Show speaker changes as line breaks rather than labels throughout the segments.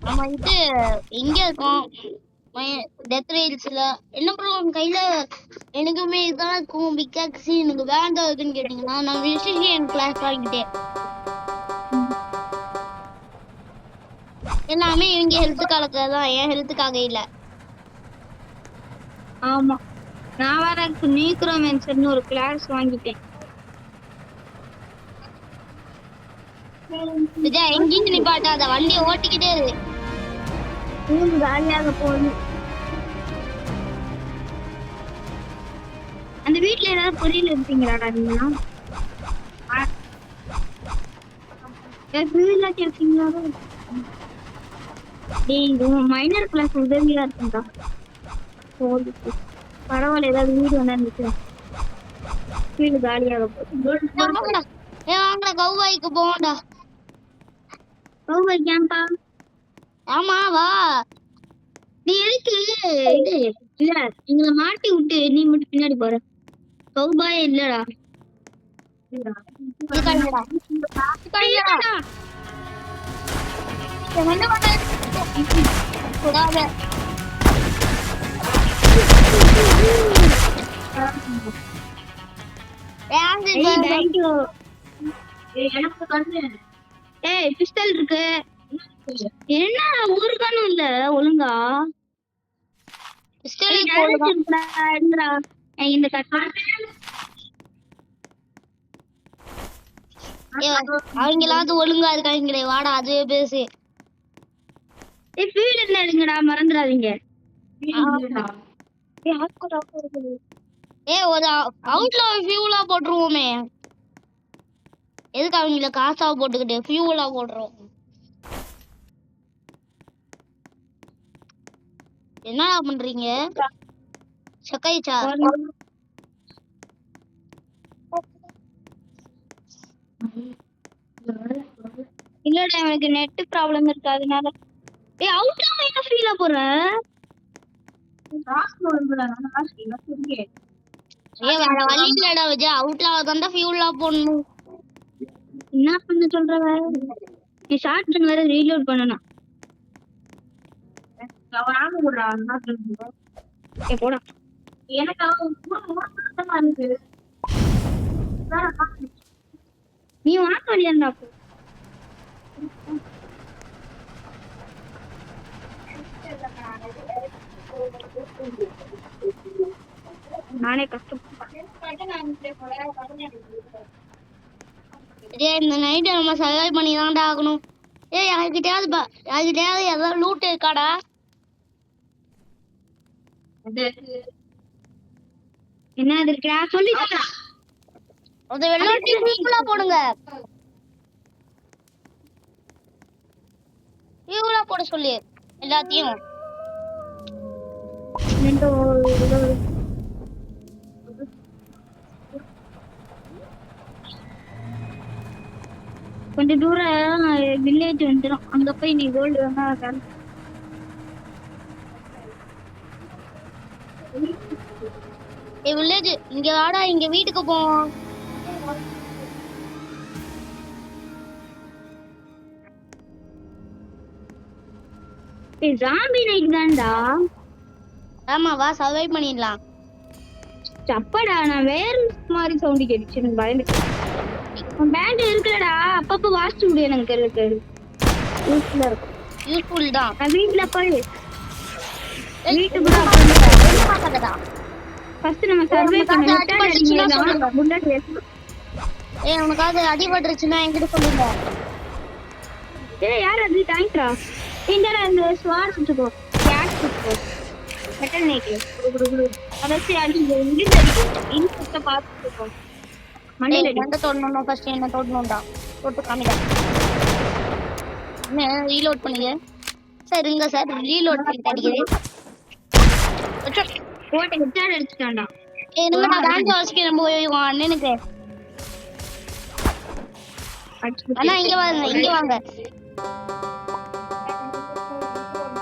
நம்ம இது எங்க இருக்கோம்? டெத் ரேல்ஸ்ல என்ன ப்ரோ கையில எனக்குமே இதுதான் இருக்கும். பிகாக்ஸ் எனக்கு வேண்டாம் இருக்குன்னு கேட்டீங்கன்னா நான் விஷயம் கிளாஸ் ஆகிட்டேன். எல்லாமே இவங்க ஹெல்த்துக்காக தான், என் ஹெல்த்துக்காக இல்ல.
ஆமா நான் வேற நியூக்ரோமென்சர்னு ஒரு கிளாஸ் வாங்கிட்டேன்.
விஜய் எங்கேயும் நிப்பாட்டாத, வண்டியை ஓட்டிக்கிட்டே இரு.
காலியாக போகுது. அந்த வீட்டுல ஏதாவது பொரியல் எடுத்தீங்களாடா நீங்க? இருக்கீங்களா? மைனர் கிளாஸ் உதவியா இருக்குங்கா. பரவாயில்ல, ஏதாவது வீடு வந்தா இருந்துச்சு. வீடு காலியாக போகுது.
வாங்கடா கௌபாய்க்கு போகண்டா.
Cowboy CAMPA?
ஆமா வா.
நீ எதுக்கு இது இல்ல எங்களை மாட்டி விட்டு நீ மட்டும் பின்னாடி போற? கௌபாய் இல்லடா. ஏய் பிஸ்டல் இருக்கு. என்ன ஊருக்கானும் இல்ல ஒழுங்கா. இந்த
அவங்களாவது ஒழுங்கா இருக்காங்களே, வாடா அதுவே பேசு.
ஃபீல் என்ன எடுங்கடா, மறந்துடாதீங்க.
ஒரு அவுட்ல ஃபியூலா போட்டுருவோமே. எதுக்கு அவங்கள காசா போட்டுக்கிட்டு ஃபியூலா போடுறோம்? என்னடா பண்றீங்க? சக்காயிச்சா?
இல்லடா எனக்கு நெட் ப்ராப்ளம் இருக்கு அதனால. ஏய் அவுட்ல என்ன ஃபீலா போற?
வேற வழி இல்லடா விஜய், அவுட்ல தான் ஃபியூலா போடணும்.
என்ன பண்ண சொல்ற? நீ ஷார்ட் கன் வேற ரீலோட் பண்ணனும். போடா. எனக்கு நீ வாங்க வழியாண்டா. நானே
இந்த நைட்டு நம்ம சர்வை பண்ணி தான்டா ஆகணும். யாருக்கிட்டயாவது ஏதாவது லூட் இருக்காடா?
என்ன இருக்கா சொல்லி
அது வெள்ளோட்டி ஃபுல்லா போடுங்க. ஃபுல்லா போட சொல்லு எல்லாத்தையும்.
கொஞ்ச தூரம் வில்லேஜ் வந்துடும், அங்க போய் நீ கோல்டு வாங்க.
வில்லேஜ் இங்க வாடா, இங்க வீட்டுக்கு போவோம்.
ஜாம்பி நைட் தான்டா.
ஆமா வா சர்வை பண்ணிடலாம்.
சப்படா, நான் வேற மாதிரி சவுண்ட் கேட்டுச்சு, எனக்கு பயந்துட்டேன். பேண்ட் இருக்குடா, அப்பப்ப வாசிச்சு விடு எனக்கு.
யூஸ்ஃபுல் தான்.
நான் வீட்டுல போய் வீட்டுக்கு ஃபர்ஸ்ட் நம்ம சர்வே பண்ணணும்.
உனக்காவது அடிபட்டுருச்சுன்னா என்கிட்ட சொல்லுங்க.
யார் அது? தேங்க்ரா. இந்த ஸ்வாட் சுட்டுக்கோ, கேட் சுட்டுக்கோ, மெட்டல் நைட்ல அதாச்சும் அடிச்சு இன்ஸ்ட பார்த்துக்கோ.
மண்டையில தொடணும். ஃபர்ஸ்ட் என்ன தொடணும்டா, போட்டு காமிடா. என்ன ரீலோட் பண்ணுங்க சார்? இருங்க சார், ரீலோட் பண்ணிட்டு அடிக்கிறேன்.
போட்டு ஹெட்ஷாட் அடிச்சிட்டான்டா.
என்னங்க நான் பேங்க் வாசிக்கிறேன் போய் அண்ணனுக்கு. அண்ணா இங்க வாங்க, இங்க வாங்க.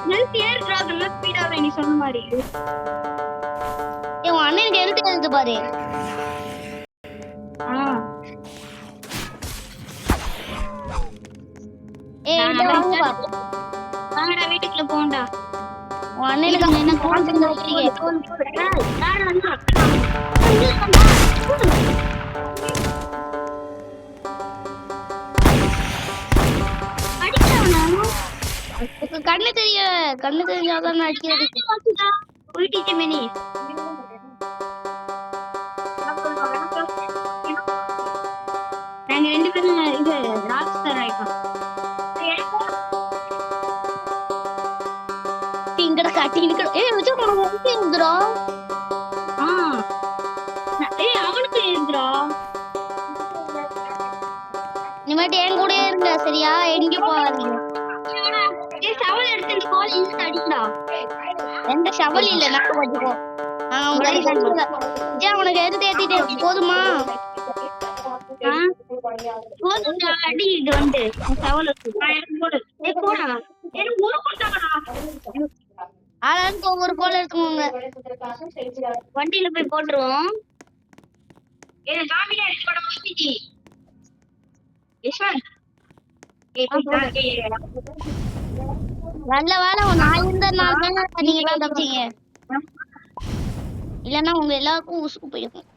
ஹெல்த் ஏர் டிராப் எல்லாம் ஸ்பீடா வர நீ சொன்ன மாதிரி.
உன் அண்ணனுக்கு எழுத்து பாரு. ஏய்
நான்
இங்க வாங்க பா.
வாங்கடா வீட்டுக்குள்ள போண்டா.
உன் அண்ணனுக்கு என்ன கான்சென்ட் வச்சிருக்கீங்க? உனக்கு கண்ணு தெரிஞ்சாதான் நான் அடிக்கிறது.
நாங்க 2 பேரும் இது ராக் ஸ்டார் ஆயிட்டோம்.
இங்கட காட்டி இருக்கு. ஏய் மச்சான் உனக்கு வந்து இருக்குடா.
அவனுக்கு இருக்குடா.
இனிமேட்டு என் கூடயே இருங்க சரியா? எங்கேயும் போகாதீங்க.
சவல் எடுத்து இந்த கோல் இழுத்து அடிக்கடா.
எந்த ஷவல் இல்ல நாக்கு வச்சுக்கோ. உனக்கு எது ஏத்திட்டே போதுமா?
போதும்டா அடி இது வந்து சவல் போடு. போடா
ஆளாளுக்கு ஒவ்வொரு கோல் எடுத்துக்கோங்க.
வண்டியில போய் போட்டுருவோம்.
நல்ல வேலை நான் இருந்ததுனால தான் நீங்க தப்பிச்சீங்க. இல்லன்னா உங்க எல்லாருக்கும் உசுக்கு போயிருக்கும்.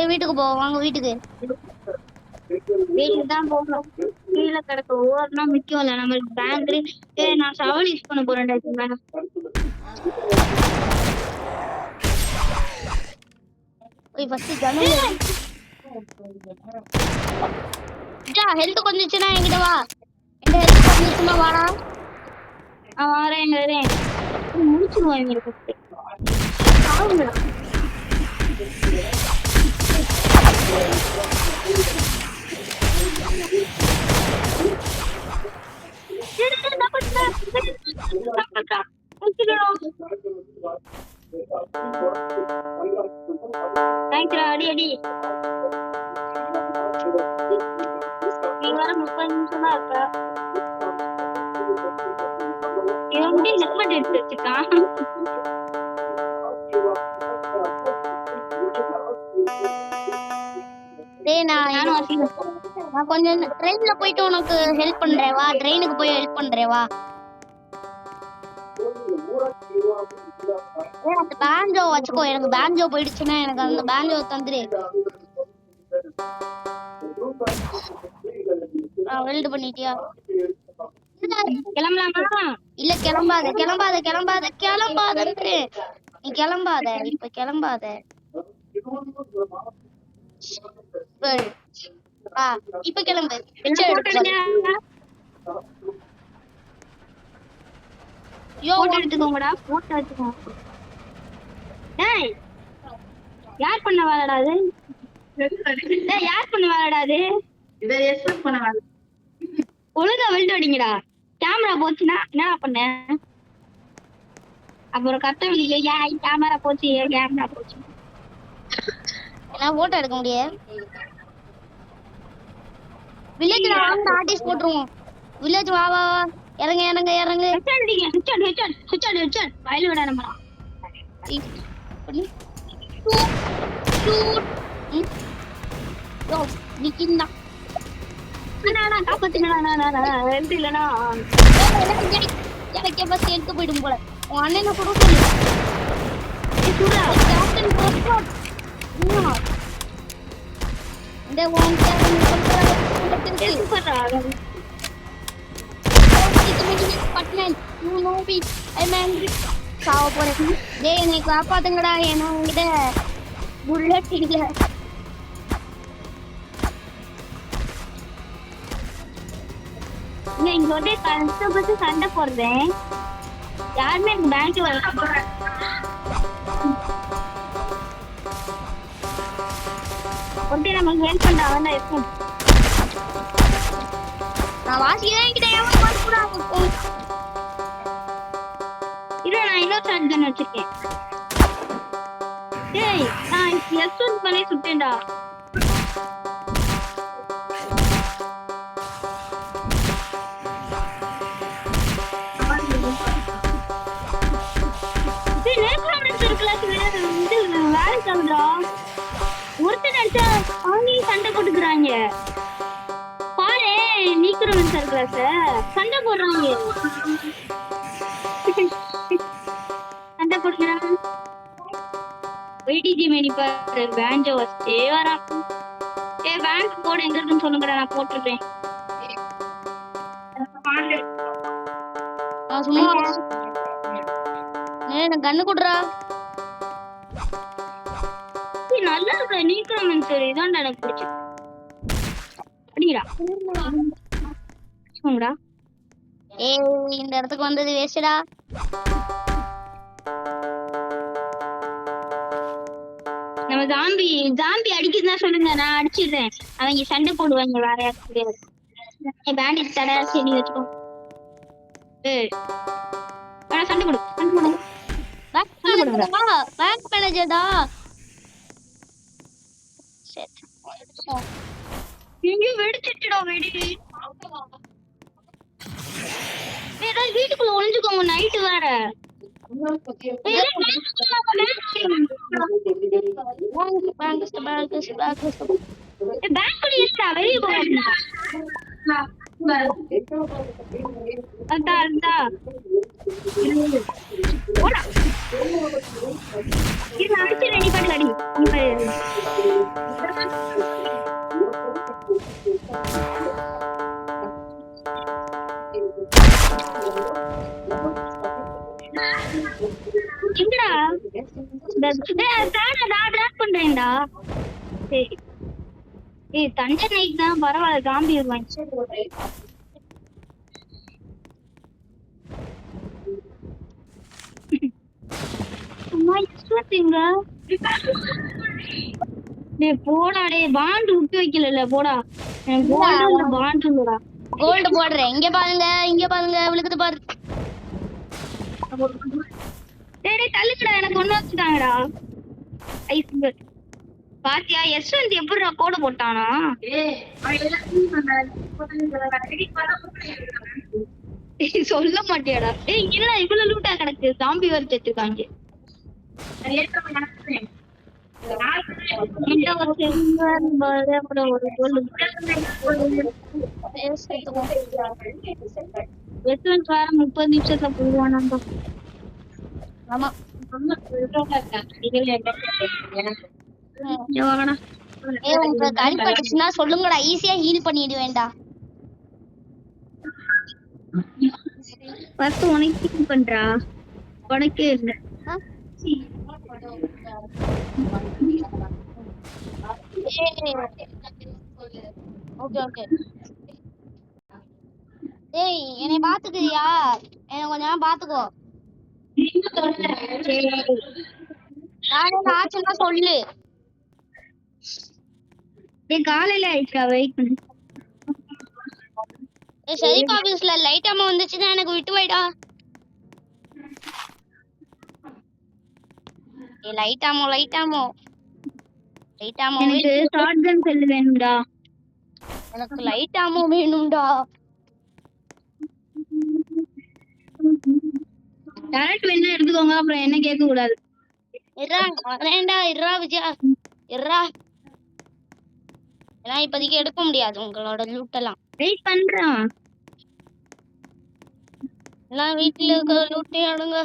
வீட்டுக்கு போ வாங்க வீட்டுக்கு.
வீட்டுக்கு தான் போகணும். கீழே கிடக்க ஓரனா முக்கியம் இல்ல நம்மளுக்கு பேங்க். நான் சவல் யூஸ் பண்ண போறேன்.
ஹெல்த் கொஞ்சிச்சுன்னா என்கிட்ட வா. என்கிட்ட ஹெல்த் கொஞ்சிச்சுன்னா வாடா.
வரேன் முடிச்சுடுவோம் எங்களுக்கு. அடி அடி நீ வர 30 நிமிஷம் தான் இருக்கா. இவன் ஹெல்மெட் எடுத்து வச்சுக்கான்.
நான் கொஞ்சம் ட்ரெயின்ல போயிட்டு உனக்கு ஹெல்ப் பண்றேன் வா. ட்ரெயினுக்கு போய் ஹெல்ப் பண்றேன் வா. அந்த பேஞ்சோ வச்சுக்கோ. எனக்கு பேஞ்சோ போயிடுச்சுன்னா எனக்கு அந்த பேஞ்சோ தந்துரு. வெல்ட் பண்ணிட்டியா?
கிளம்பலாமா?
இல்ல கிளம்பாத. நீ கிளம்பாத. இப்ப கிளம்பாத. இப்ப கிளம்பு.
எடுத்துக்கோங்கடா. போட்டோ எடுத்துக்கோங்க. யார் பண்ண வேலைடா அது? யார் பண்ண வேலைடா அது? ஒழுங்கா வெல்ட் அடிங்கடா. கேமரா போச்சுன்னா என்னடா பண்ண? அப்புறம் கத்த கேமரா போச்சு.
எல்லாம் போட்டோ எடுக்க முடியாது. வில்லேஜ்ல வாங்க ஆர்டிஸ்ட் போட்டுருவோம். வில்லேஜ் வா வா வா. இறங்க.
வயல் விட நம்ம
எடுத்து போயிடும் போல. உன் அண்ணனை கூட என்னை காப்பாத்துங்கடா. ஏன்னா உங்ககிட்ட புல்லட் இல்ல.
இங்க வந்து கஷ்டப்பட்டு சண்டை போடுறேன். யாருமே எனக்கு பேங்க் வர நமக்கு ஹெல்ப் பண்ண அவன் தான் இருக்கும்.
நான் வாசிக்கிறேன். என்கிட்ட
நான் இன்னொரு ஷாட் கன் வச்சிருக்கேன். ஏய் நான் S1 பண்ணி சுட்டேன்டா. அவங்களையும் சண்டை போட்டுக்கிறாங்க பாரு. நீக்கிறவன் சார் கிளாஸ் சண்டை போடுறாங்க. சண்டை போடுறாங்க. வெயிடிஜி மேனி பாரு வேஞ்சோ வச்சே வரான். பேங்க் கோட் எங்க இருக்குன்னு சொல்லுங்கடா, நான் போட்டுடுறேன்.
சும்மா கண்ணு குடுறா.
நல்லா இருக்க நீக்கிறவன் சார் இதான் எனக்கு பிடிச்சது. அப்படிடா
இந்த இடத்துக்கு வந்தது வேஸ்டா.
நம்ம ஜாம்பி அடிக்குதுதான் சொல்லுங்க, நான் அடிச்சிடுறேன். அவங்க சண்டை போடுவாங்க வேற யாருக்கு தெரியாது. பேண்டிட் தடை சரி வச்சுக்கோ. சண்டை போடு
பேங்க் மேனேஜர்டா.
எங்கேயும் வெடிச்சிட்டுடா வெடி. வீட்டுக்குள்ள ஒளிஞ்சுக்கோங்க, நைட்டு வேற. வெளியே அடிச்சு ரெடி பண்ணி அடி. பண்றேன்டா. சரி தஞ்சை நைட் தான் பரவாயில்ல, ஜாம்பி வருவாங்க. போடா டே, பாண்ட் விட்டு வைக்கல போடா. பாண்ட் இல்லடா.
கோல்டு போடுறேன். இங்க பாருங்க விழுக்குது பாரு.
டேய் தள்ளுடா, எனக்கு ஒண்ணு வச்சுட்டாங்கடா. ஐஸ்பர்க் பாத்தியா யஸ்வந்த் எப்படிடா கோட போட்டானா? சொல்ல மாட்டியாடா? ஏய் இல்ல, இவ்வளவு லூட்டா கிடக்கு. ஜாம்பி வர வச்சிருக்காங்க. யஸ்வந்த் வேற 30 நிமிஷத்துல போடுவானா?
ஆமா உங்களுக்கு அடிபட்டுச்சுன்னா சொல்லுங்கடா, ஈஸியா ஹீல் பண்ணிடுவேன்டா.
ஃபர்ஸ்ட் உனக்கு ஹீல் பண்றா, உனக்கே இல்ல.
ஓகே ஏய் என்னை பாத்துக்கிறியா? என்ன கொஞ்ச நேரம் பாத்துக்கோ. ஆச்சுன்னா சொல்லு.
காலையில ஆயிடுச்சா? வெயிட் பண்ணு.
ஷெரீஃப் ஆபீஸ்ல லைட் அம்மா வந்துச்சுன்னா எனக்கு விட்டு வைடா. லைட் ஆமோ
எனக்கு ஷாட்கன் செல் வேணும்டா.
எனக்கு லைட் ஆமோ வேணும்டா.
டைரக்ட் வேணா எடுத்துக்கோங்க, அப்புறம் என்ன கேட்க கூடாது.
இருடா விஜயா இருடா. ஏன்னா இப்போதைக்கு எடுக்க முடியாது உங்களோட லூட் எல்லாம்.
வெயிட் பண்றேன்.
எல்லாம் வீட்டுல இருக்க லூட்டே எடுங்க.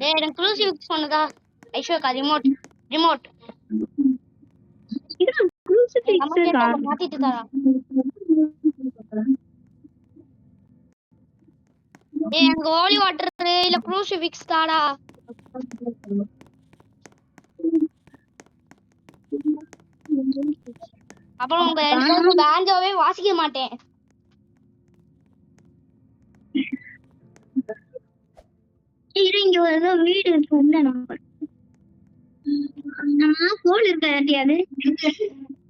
எனக்கு க்ரூசிஃபிக்ஸ் பண்ணுதா ஐஸ்வர்யா? ரிமோட் மாத்திட்டு தரா. எனக்கு ஹோலி வாட்டர் இல்ல க்ரூசிஃபிக்ஸ் தாடா. அப்புறம் உங்க பேண்டோவே வாசிக்க மாட்டேன்.
இங்க ஒரு வீடு இருக்குல்ல, நம்ம போன் இருக்கா யாட்டியாது?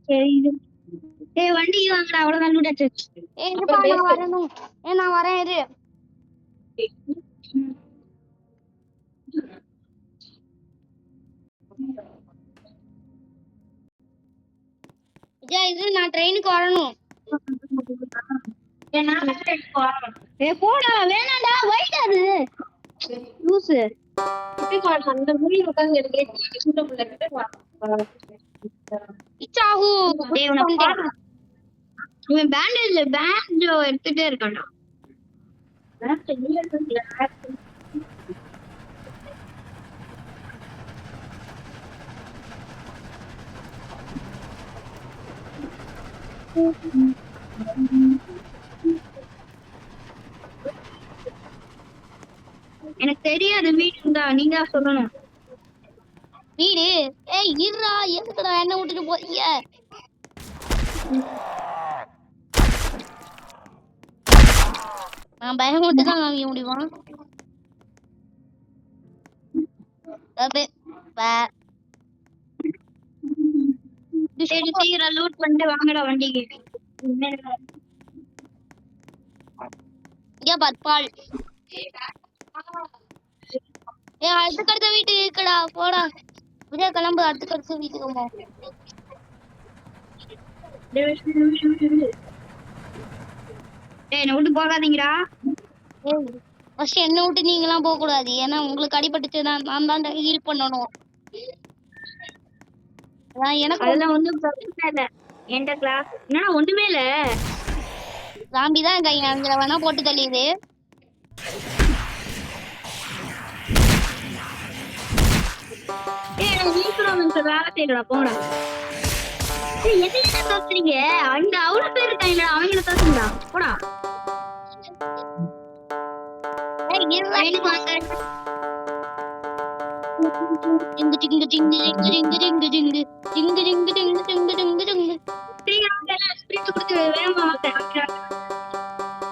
சரி ஏய் வண்டி வாங்கடா, அவ்வளவுதான் லூட்டாச்சு.
நான் வரணும். நான் வரேன் இரு. இது நான் ட்ரெயினுக்கு வரணும்.
போடா வேணாண்டா, வைட் அது லூசு. அந்த மூவி உட்கார்ந்து எனக்கு சின்ன பிள்ளை கிட்ட
இச்சாஹூ
டேய் உன பாரு இவன் பேண்டேஜ் எடுத்துட்டே இருக்கான்டா எனக்கு தெரியாது வீடு தான் நீங்க தான் சொல்லணும்
வீடு ஏய் இருடா எதுக்குடா என்ன விட்டுட்டு போறீங்க நான் பயம் விட்டு தான் காமிக்க முடியுமா
சரி சீக்கிரம் லூட் பண்ணிட்டு வாங்கடா வண்டிக்கு
இங்க பத்பால் ஏ அடுத்த வீட்டுக்கு இருக்குடா போடா விஜய் கிளம்பு அடுத்த வீட்டுக்கு போ
என்ன விட்டு போகாதீங்கடா
ஃபர்ஸ்ட் என்ன விட்டு நீங்களாம் போக கூடாது ஏன்னா உங்களுக்கு அடிபட்டுச்சு நான் தான் ஹீல் பண்ணணும் எனக்கு
அதெல்லாம் ஒண்ணும் பிரச்சனை இல்ல எந்த கிளாஸ் என்ன ஒண்ணுமே இல்ல
ராம்பி தான் கை அங்க வேணா போட்டு தள்ளியுது
வேலை செய்யலடா போடா என்ன தோத்துறீங்க அங்க அவ்வளவு பேர் இருக்காங்க அவங்கள தோத்துங்களா போடா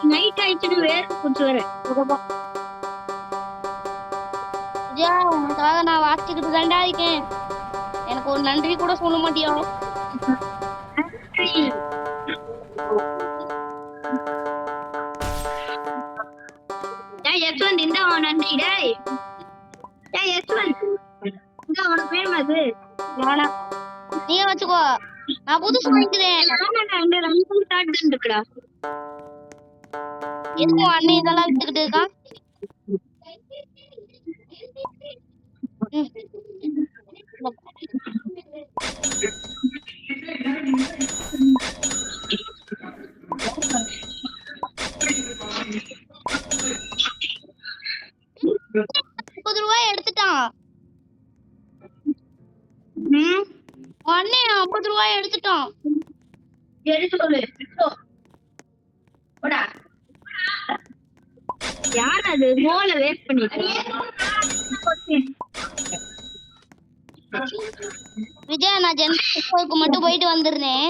நைட் ஆயிடுச்சுன்னு வேற குடிச்சு வரேன்
உனக்காக நான் வாசிச்சுக்கிட்டு தாண்டா இருக்கேன் எனக்கு ஒரு நன்றி கூட சொல்ல மாட்டியா
யஸ்வந்த் இந்த நன்றி டேய் யஸ்வந்த் இந்த உனக்கு வேணுமா அது
வேணாம் நீ வச்சுக்கோ நான் புதுசு வாங்கிக்கிறேன்
இருக்குடா
எதுவும் அண்ணன் இதெல்லாம் வித்துக்கிட்டு இருக்கான் ₹50 எடுத்துட்டான் அண்ணன் ₹50 எடுத்துட்டான்
யார் அது மோல வேஸ்ட் பண்ணிட்டு
விஜய் நான் ஜென்ரலுக்கு மட்டும் போயிட்டு வந்துடுறேன்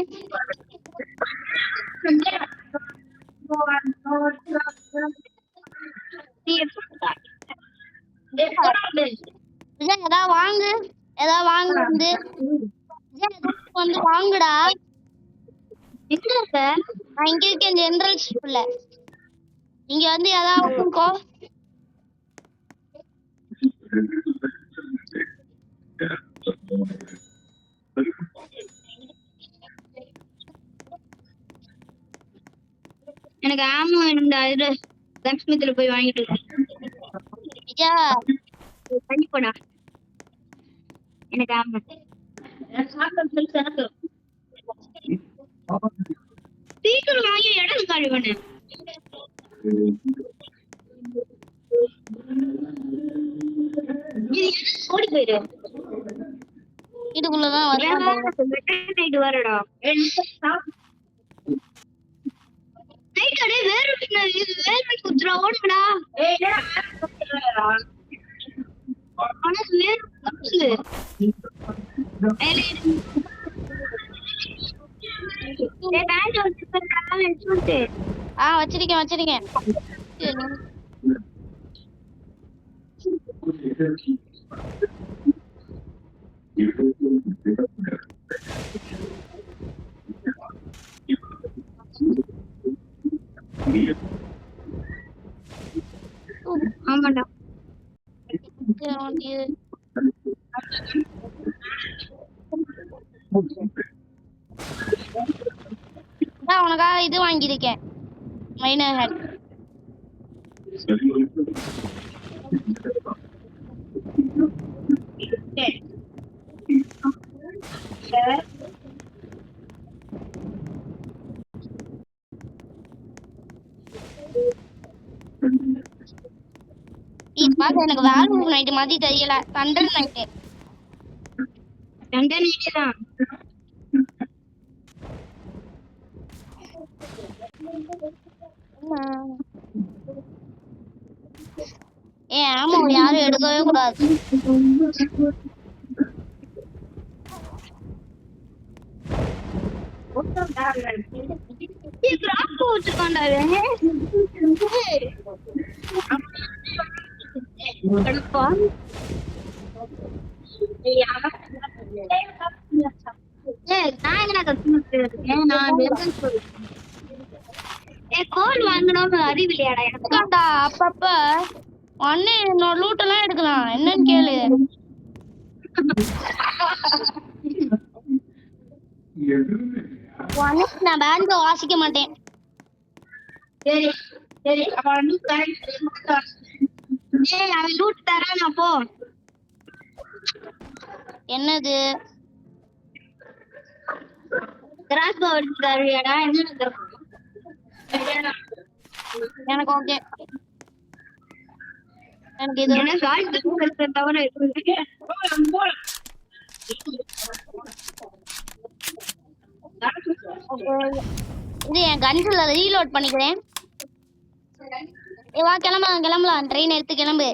விஜய் ஏதாவது வாங்கு வந்து வந்து வாங்குடா நான் இங்க இருக்கேன் ஜெனரல் ஸ்கூல்ல இங்க வந்து ஏதாவது வாங்கிக்கோ
எனக்கு ஆமா இந்த இது கன்ஸ்மித்ல போய் வாங்கிட்டு
விஜயா
பண்ணி போடா எனக்கு ஆமா சீக்கிரம் வாங்கி இடம் காலி பண்ணு ஓடி போயிரு
வீட்டுக்குள்ளதான்
வரேன் வரடா வேற குத்துறா ஓடுடா
வச்சிருக்கேன்
ஆமாடா
உனக்காக இது வாங்கியிருக்கேன் மைனர் ஹேட் பாக்க எனக்கு வேல்யூ நைட் மாதிரி தெரியல. Thunder night.
தண்டனையே தான்.
ஆமா யாரும் எடுக்கவே கூடாது.
கோல் வாங்கணும் அறிவில்லையாடா எனக்கு.
அப்பப்ப ஒன்னு என்னோட லூட் எல்லாம் எடுக்கலாம். என்னன்னு கேளு. நான் பேண்ட் வாசிக்க மாட்டேன்.
சரி சரி அப்ப அவன் லூட் தரானா போ.
என்னது
கிராஸ் போ எடுத்து தருவியாடா? என்ன
எனக்கு ஓகே. எனக்கு இது
தவிர
இது என் கன்ஸ்ல ரீலோட் பண்ணிக்கிறேன். வா கிளம்பலாம் கிளம்பலாம். ட்ரெயின் எடுத்து கிளம்பு.